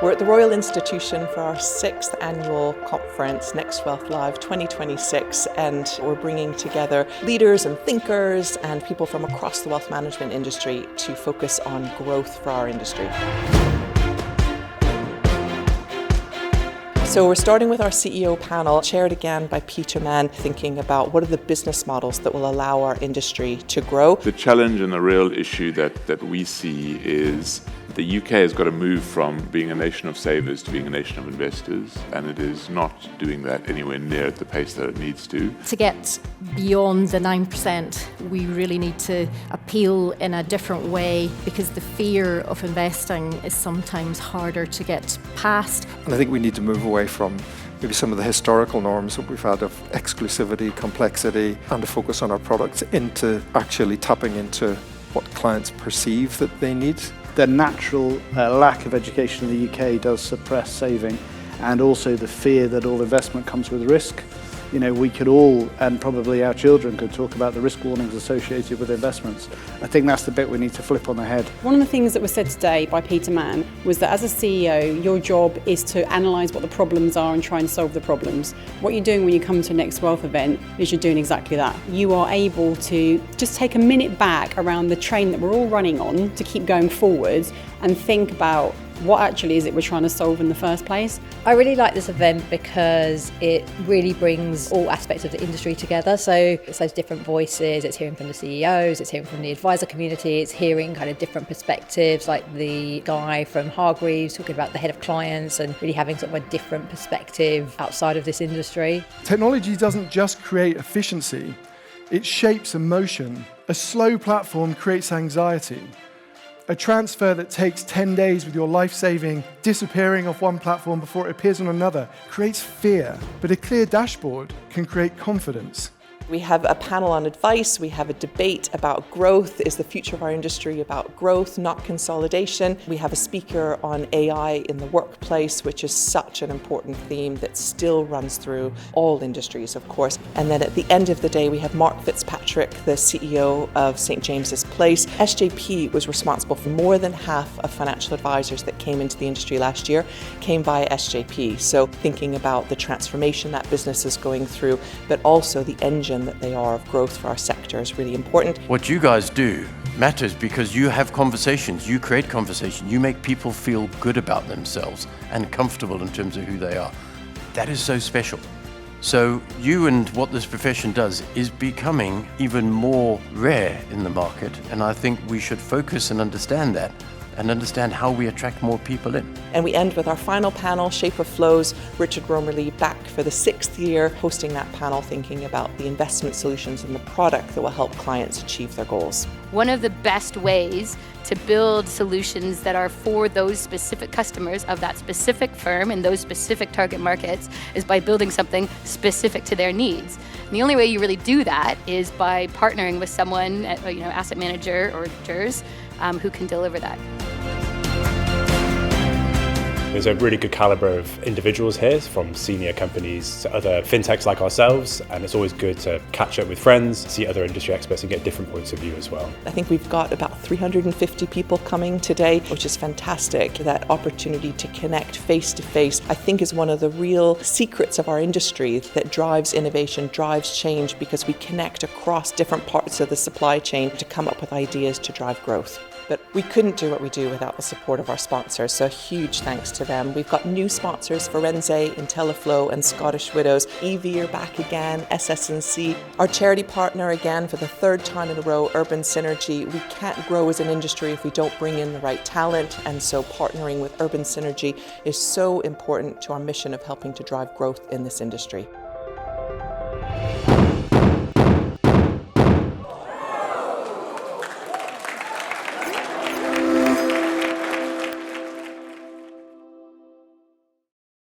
We're at the Royal Institution for our 6th annual conference, NextWealth Live 2026, and we're bringing together leaders and thinkers and people from across the wealth management industry to focus on growth for our industry. So we're starting with our CEO panel, chaired again by Peter Mann, thinking about what are the business models that will allow our industry to grow. The challenge and the real issue that we see is the UK has got to move from being a nation of savers to being a nation of investors, and it is not doing that anywhere near at the pace that it needs to. To get beyond the 9%, we really need to appeal in a different way because the fear of investing is sometimes harder to get past. And I think we need to move away from maybe some of the historical norms that we've had of exclusivity, complexity, and to focus on our products into actually tapping into what clients perceive that they need. The natural lack of education in the UK does suppress saving, and also the fear that all investment comes with risk. You know, we could all, and probably our children could talk about the risk warnings associated with investments. I think that's the bit we need to flip on the head. One of the things that was said today by Peter Mann was that as a CEO, your job is to analyse what the problems are and try and solve the problems. What you're doing when you come to a NextWealth event is you're doing exactly that. You are able to just take a minute back around the train that we're all running on to keep going forward and think about what actually is it we're trying to solve in the first place. I really like this event because it really brings all aspects of the industry together. So it's those different voices, it's hearing from the CEOs, it's hearing from the advisor community, it's hearing kind of different perspectives, like the guy from Hargreaves talking about the head of clients and really having sort of a different perspective outside of this industry. Technology doesn't just create efficiency, it shapes emotion. A slow platform creates anxiety. A transfer that takes 10 days with your life saving disappearing off one platform before it appears on another creates fear, but a clear dashboard can create confidence. We have a panel on advice, we have a debate about growth. Is the future of our industry about growth, not consolidation? We have a speaker on AI in the workplace, which is such an important theme that still runs through all industries, of course. And then at the end of the day, we have Mark Fitzpatrick, the CEO of St. James's Place. SJP was responsible for more than half of financial advisors that came into the industry last year, came via SJP. So thinking about the transformation that business is going through, but also the engine that they are of growth for our sector is really important. What you guys do matters because you have conversations, you create conversation, you make people feel good about themselves and comfortable in terms of who they are. That is so special. So you and what this profession does is becoming even more rare in the market, and I think we should focus and understand that and understand how we attract more people in. And we end with our final panel, Shape of Flows, Richard Romerly back for the 6th year, hosting that panel, thinking about the investment solutions and the product that will help clients achieve their goals. One of the best ways to build solutions that are for those specific customers of that specific firm and those specific target markets is by building something specific to their needs. And the only way you really do that is by partnering with someone, asset manager or managers, who can deliver that. There's a really good calibre of individuals here, from senior companies to other fintechs like ourselves, and it's always good to catch up with friends, see other industry experts and get different points of view as well. I think we've got about 350 people coming today, which is fantastic. That opportunity to connect face to face, I think, is one of the real secrets of our industry that drives innovation, drives change, because we connect across different parts of the supply chain to come up with ideas to drive growth. But we couldn't do what we do without the support of our sponsors, so a huge thanks to them. We've got new sponsors, Firenze, IntelliFlow and Scottish Widows. EV are back again, SS&C. Our charity partner again for the 3rd time in a row, Urban Synergy. We can't grow as an industry if we don't bring in the right talent, and so partnering with Urban Synergy is so important to our mission of helping to drive growth in this industry.